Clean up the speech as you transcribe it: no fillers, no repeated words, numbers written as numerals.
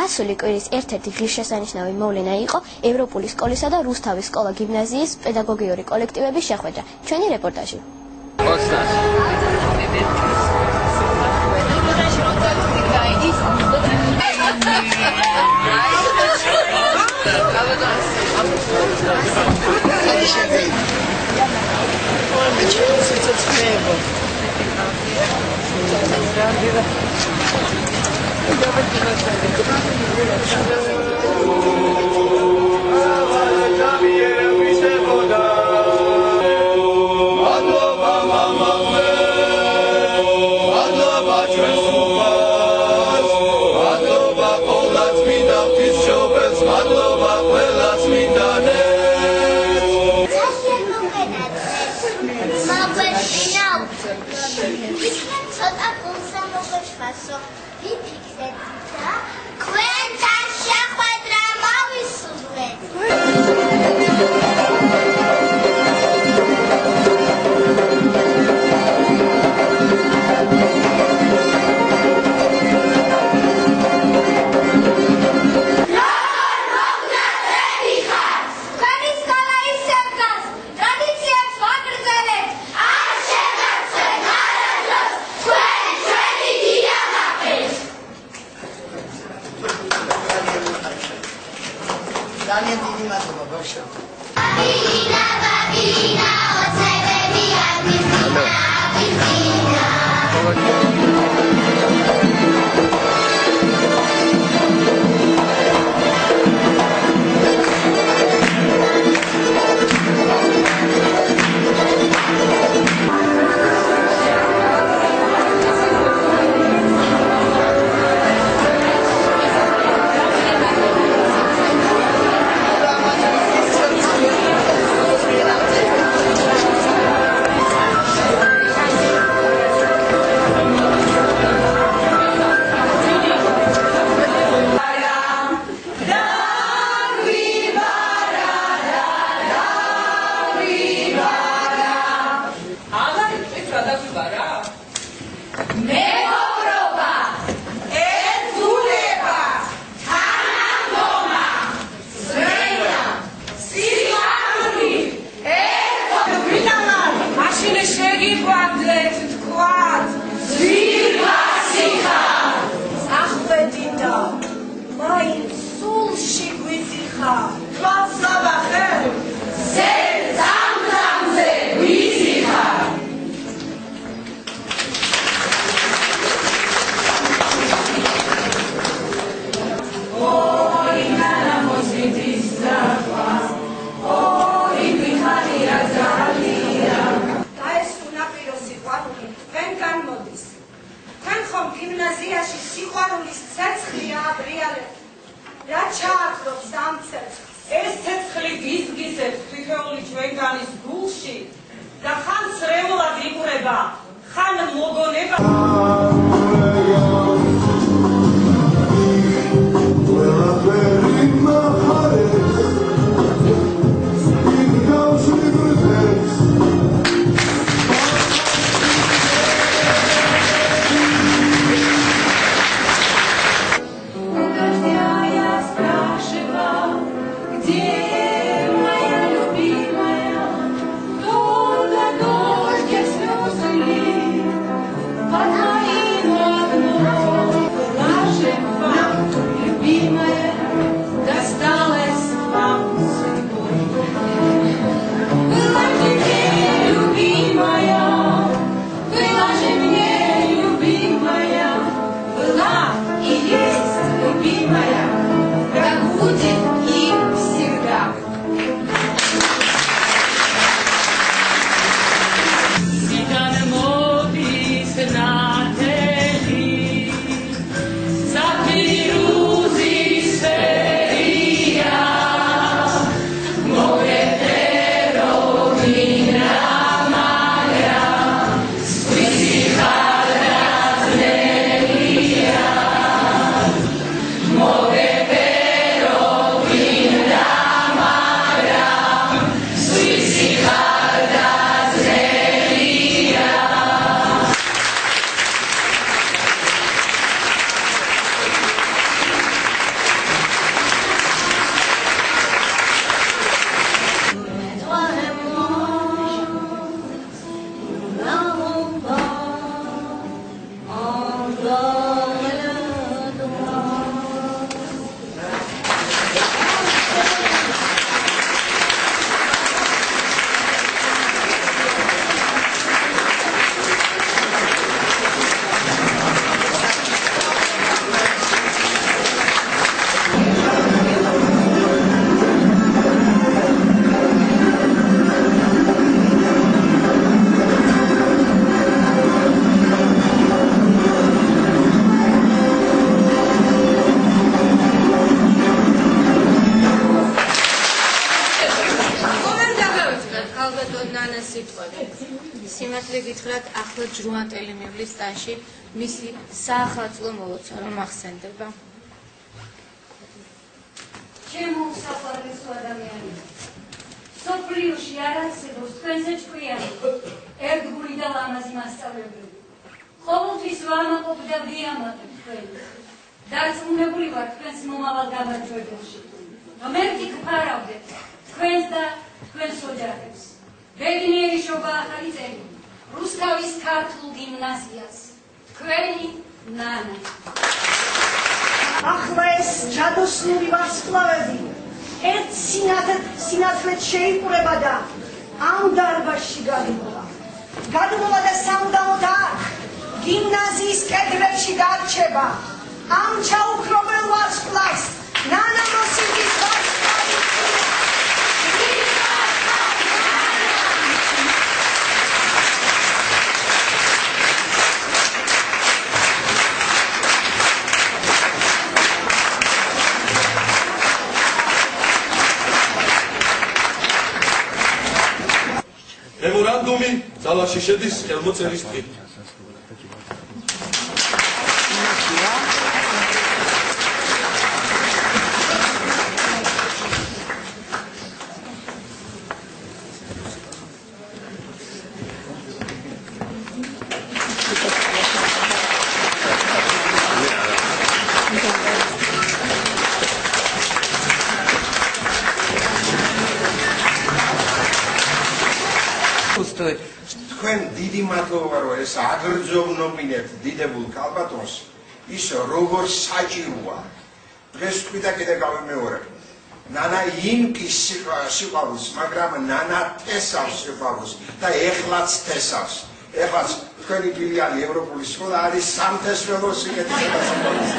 გასული კვირის ერთ-ერთი ღირსშესანიშნავი მოვლენა იყო ევროპული სკოლისა და რუსთავის სკოლა-გიმნაზიის პედაგოგიური კოლექტივების შეხვედრა. ჩვენი რეპორტაჟი. Под моим სიმართლე გითხრათ, ახლა ჯრუანტელი მივლის ტანში, მისი საახალწლო მოლოცა რომ ახსენდება. ჩემო საყვარლესო ადამიანი, სოფლიოში არ არსებობს თქვენზე ჭკვიანი, ერთგული და ლამაზი მასწავლებლები. ყოველთვის ვამაყობ და ვიამაყებ თქვენ. დარწმუნებული ვარ თქვენს მომავალ გამარჯვებელში, რომ ერთი გვფარავდეთ თქვენს და თქვენს ოჯახებს. ბედნიერი შობა ახალი წელი, რუსთავის ქართულ გიმნაზიას, თქვენი ნანა. ახლა ეს ჯადოსნური ვარსკვლავები ერთ სინათლედ შეიპყრება და ამ დარბაზში გადმოვა. გადმოვა და სამუდამოდ აქ გიმნაზიის კედლებში დარჩება. ამ ჩაუქრობელ ვარსკვლავს ნანა მოსიძის ვარსკვლავი. მემორანდუმი ძალაში შედის ხელმოწერის დღით. თქვენ დიდი მადლობა რომ ეს აგრძნობინეთ დიდებულ კალბატონს ის როგორ საჭიროა დღეს თქვი და კიდე გავიმეორებ ნანა ინკის სიყვარულს მაგრამ ნანა თესავს სიყვარულს და ეხლაც თესავს ეხლაც თქვენი ფილიალი ევროპული სკოლა არის სამთესველო სიკეთისა და სიყვარულს